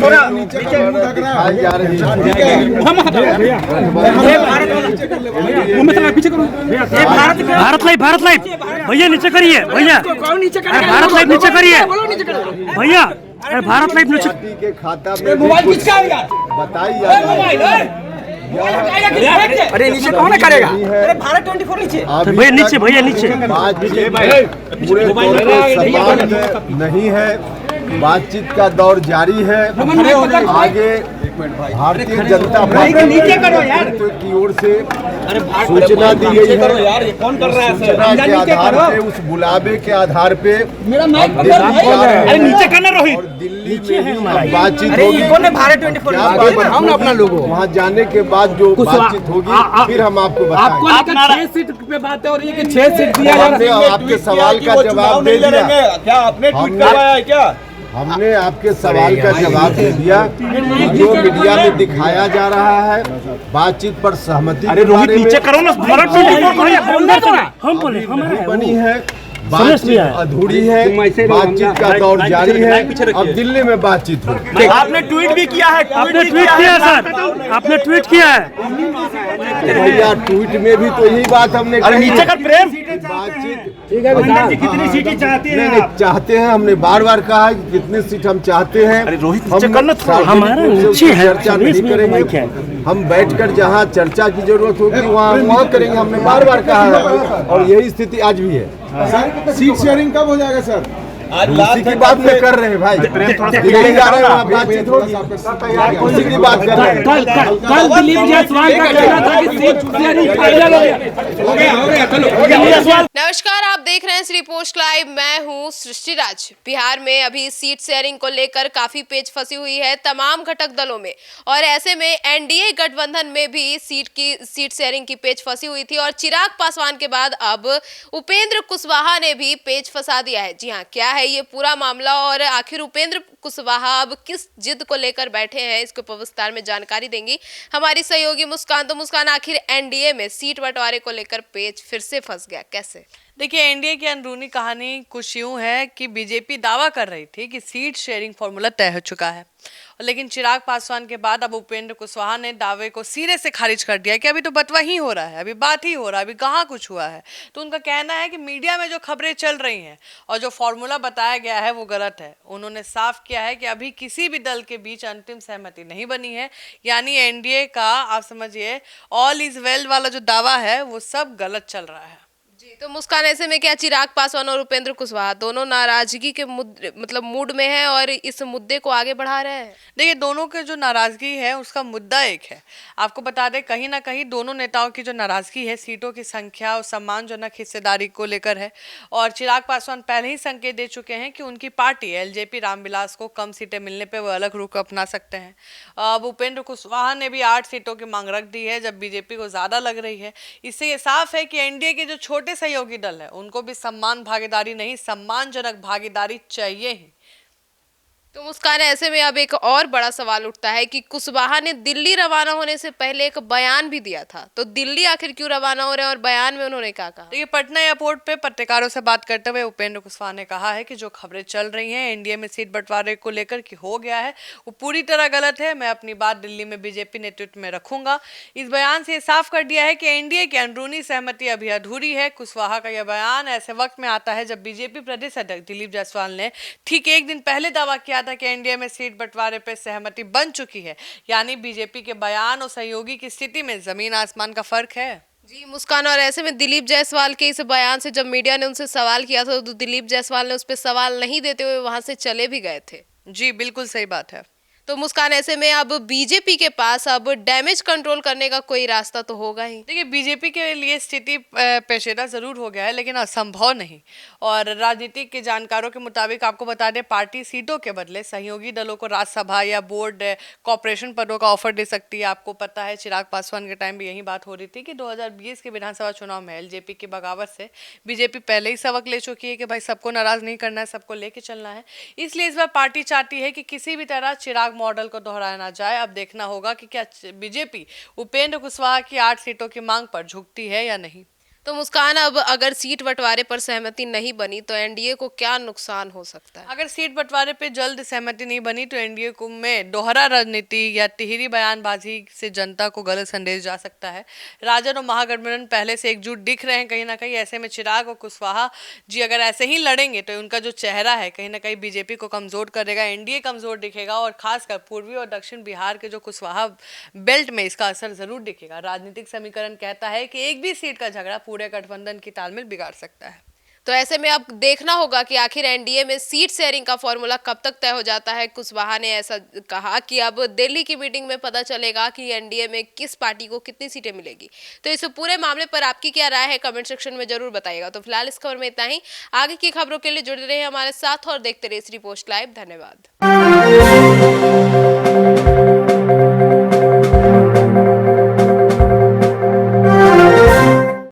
थोड़ा नीचे दिखाई जा रही है। भारत लाइव भैया नीचे करिए भैया, भारत लाइव नीचे करिए भैया, भारत लाइव नीचे। पार्टी के खाता में मोबाइल बताई जा रही है। अरे नीचे कौन करेगा? अरे भारत 24 नीचे भैया, नीचे भैया, नीचे। पूरे तौर पे समाप्त नहीं है, बातचीत का दौर जारी है। आगे भारतीय जनता पार्टी की ओर से सूचना दी गई है। कौन कर रहा है? सूचना के आधार पे, उस बुलावे के आधार पे नीचे करना रोहित, और दिल्ली में बातचीत होगी। कौन है भारत 24? हम ना अपना लोगो वहाँ जाने के बाद जो बातचीत होगी फिर हम आपको बताएंगे। 6 सीट पे बात है और ये कि 6 सीट दिया जा रहा है। आपके सवाल का जवाब दे दिया। क्या आपने ट्वीट करवाया है क्या? हमने आपके सवाल का जवाब दे दिया। जो मीडिया में दिखाया जा रहा है बातचीत पर सहमति के बारे में नीचे करो ना, भारत 24 हम बोले बनी है, बातचीत अधूरी है, बातचीत का दौर जारी है। अब दिल्ली में बातचीत हो। आपने ट्वीट भी किया है, आपने ट्वीट किया सर, आपने ट्वीट किया है भैया। ट्वीट में भी तो यही बात हमने नीचे कर प्रेम बातचीत कितनी सीटें चाहते हैं? नहीं चाहते हैं, हमने बार बार कहा है कि कितनी सीट हम चाहते हैं। हमारा नीचे है, चर्चा नहीं करेंगे, हम बैठकर जहाँ चर्चा की जरूरत होगी वहाँ करेंगे। हमने बार बार कहा है और यही स्थिति आज भी है। सीट शेयरिंग कब हो जाएगा सर? उसी की बात में कर रहे हैं भाई, दिल्ली जा रहे हैं, वहाँ बातचीत होगी, उसी की बात कर रहे हैं। कल दिलीप जायसवाल का कहना था कि सीट शेयरिंग फाइनल हो गया। नमस्कार, आप देख रहे हैं श्री पोस्ट लाइव। मैं हूं सृष्टि राज। बिहार में अभी सीट शेयरिंग को लेकर काफी पेच फंसी हुई है तमाम घटक दलों में, और ऐसे में एनडीए गठबंधन में भी सीट शेयरिंग की पेच फंसी हुई थी। और चिराग पासवान के बाद अब उपेंद्र कुशवाहा ने भी पेच फंसा दिया है। जी हाँ, क्या है ये पूरा मामला और आखिर उपेंद्र कुशवाहा अब किस जिद को लेकर बैठे हैं, इसको पर विस्तार में जानकारी देंगी हमारी सहयोगी मुस्कान। तो मुस्कान, आखिर एनडीए में सीट बंटवारे को लेकर पेच फिर से फंस गया, कैसे? देखिए, एनडीए की अंदरूनी कहानी कुछ यूं है कि बीजेपी दावा कर रही थी कि सीट शेयरिंग फॉर्मूला तय हो चुका है, लेकिन चिराग पासवान के बाद अब उपेंद्र कुशवाहा ने दावे को सिरे से खारिज कर दिया कि अभी तो बंटवा ही हो रहा है, अभी बात ही हो रहा है, अभी कहाँ कुछ हुआ है। तो उनका कहना है कि मीडिया में जो खबरें चल रही हैं और जो फॉर्मूला बताया गया है वो गलत है। उन्होंने साफ किया है कि अभी किसी भी दल के बीच अंतिम सहमति नहीं बनी है, यानी एनडीए का आप समझिए ऑल इज वेल वाला जो दावा है वो सब गलत चल रहा है। तो मुस्कान, ऐसे में क्या चिराग पासवान और उपेंद्र कुशवाहा दोनों नाराजगी के मूड में है और इस मुद्दे को आगे बढ़ा रहे हैं? देखिए, दोनों के जो नाराजगी है उसका मुद्दा एक है। आपको बता दें, कहीं ना कहीं दोनों नेताओं की जो नाराजगी है सीटों की संख्या और सम्मानजनक हिस्सेदारी को लेकर है। और चिराग पासवान पहले ही संकेत दे चुके हैं कि उनकी पार्टी एलजेपी रामविलास को कम सीटें मिलने पर वो अलग रुख अपना सकते हैं। अब उपेंद्र कुशवाहा ने भी 8 सीटों की मांग रख दी है, जब बीजेपी को ज्यादा लग रही है। इससे ये साफ है कि एनडीए के जो छोटे सहयोगी दल है उनको भी सम्मान भागीदारी नहीं, सम्मानजनक भागीदारी चाहिए ही। तो मुस्कान, ऐसे में अब एक और बड़ा सवाल उठता है कि कुशवाहा ने दिल्ली रवाना होने से पहले एक बयान भी दिया था, तो दिल्ली आखिर क्यों रवाना हो रहे हैं और बयान में उन्होंने क्या कहा? देखिए, पटना एयरपोर्ट पे पत्रकारों से बात करते हुए उपेंद्र कुशवाहा ने कहा है कि जो खबरें चल रही हैं एनडीए में सीट बंटवारे को लेकर कि हो गया है, वो पूरी तरह गलत है। मैं अपनी बात दिल्ली में बीजेपी नेतृत्व में रखूंगा। इस बयान से साफ कर दिया है कि एनडीए की अंदरूनी सहमति अभी अधूरी है। कुशवाहा का यह बयान ऐसे वक्त में आता है जब बीजेपी प्रदेश अध्यक्ष दिलीप जायसवाल ने ठीक एक दिन पहले दावा किया था कि एनडीए में सीट बंटवारे पर सहमति बन चुकी है। यानी बीजेपी के बयान और सहयोगी की स्थिति में जमीन आसमान का फर्क है। जी मुस्कान, और ऐसे में दिलीप जायसवाल के इस बयान से जब मीडिया ने उनसे सवाल किया था तो दिलीप जायसवाल ने उस पर सवाल नहीं देते हुए वहां से चले भी गए थे। जी बिल्कुल सही बात है। तो मुस्कान, ऐसे में अब बीजेपी के पास अब डैमेज कंट्रोल करने का कोई रास्ता तो होगा ही। देखिए, बीजेपी के लिए स्थिति पेचीदा जरूर हो गया है लेकिन असंभव नहीं। और राजनीतिक के जानकारों के मुताबिक आपको बता दें, पार्टी सीटों के बदले सहयोगी दलों को राज्यसभा या बोर्ड कॉर्पोरेशन पदों का ऑफर दे सकती है। आपको पता है, चिराग पासवान के टाइम भी यही बात हो रही थी कि 2020 के विधानसभा चुनाव में एलजेपी की बगावत से बीजेपी पहले ही सबक ले चुकी है कि भाई सबको नाराज नहीं करना है, सबको लेके चलना है। इसलिए इस बार पार्टी चाहती है कि किसी भी तरह चिराग मॉडल को दोहराया ना जाए। अब देखना होगा कि क्या बीजेपी उपेंद्र कुशवाहा की 8 सीटों की मांग पर झुकती है या नहीं। तो मुस्कान, अब अगर सीट बंटवारे पर सहमति नहीं बनी तो एनडीए को क्या नुकसान हो सकता है? अगर सीट बंटवारे पे जल्द सहमति नहीं बनी तो एनडीए को में दोहरा राजनीति या तिहरी बयानबाजी से जनता को गलत संदेश जा सकता है। राजद और महागठबंधन पहले से एकजुट दिख रहे हैं कहीं ना कहीं। ऐसे में चिराग और कुशवाहा जी अगर ऐसे ही लड़ेंगे तो उनका जो चेहरा है कहीं ना कहीं बीजेपी को कमजोर करेगा, एनडीए कमजोर दिखेगा और खासकर पूर्वी और दक्षिण बिहार के जो कुशवाहा बेल्ट में इसका असर जरूर दिखेगा। राजनीतिक समीकरण कहता है कि एक भी सीट का झगड़ा पूरे गठबंधन की तालमेल बिगाड़ सकता है। तो ऐसे में अब देखना होगा कि आखिर एनडीए में सीट शेयरिंग का फॉर्मूला कब तक तय हो जाता है। कुशवाहा ने ऐसा कहा कि अब दिल्ली की मीटिंग में पता चलेगा कि एनडीए में किस पार्टी को कितनी सीटें मिलेगी। तो इस पूरे मामले पर आपकी क्या राय है, कमेंट सेक्शन में जरूर बताइएगा। तो फिलहाल इस खबर में इतना ही। आगे की खबरों के लिए जुड़े रहे हमारे साथ और देखते रहिए श्री पोस्ट लाइव। धन्यवाद।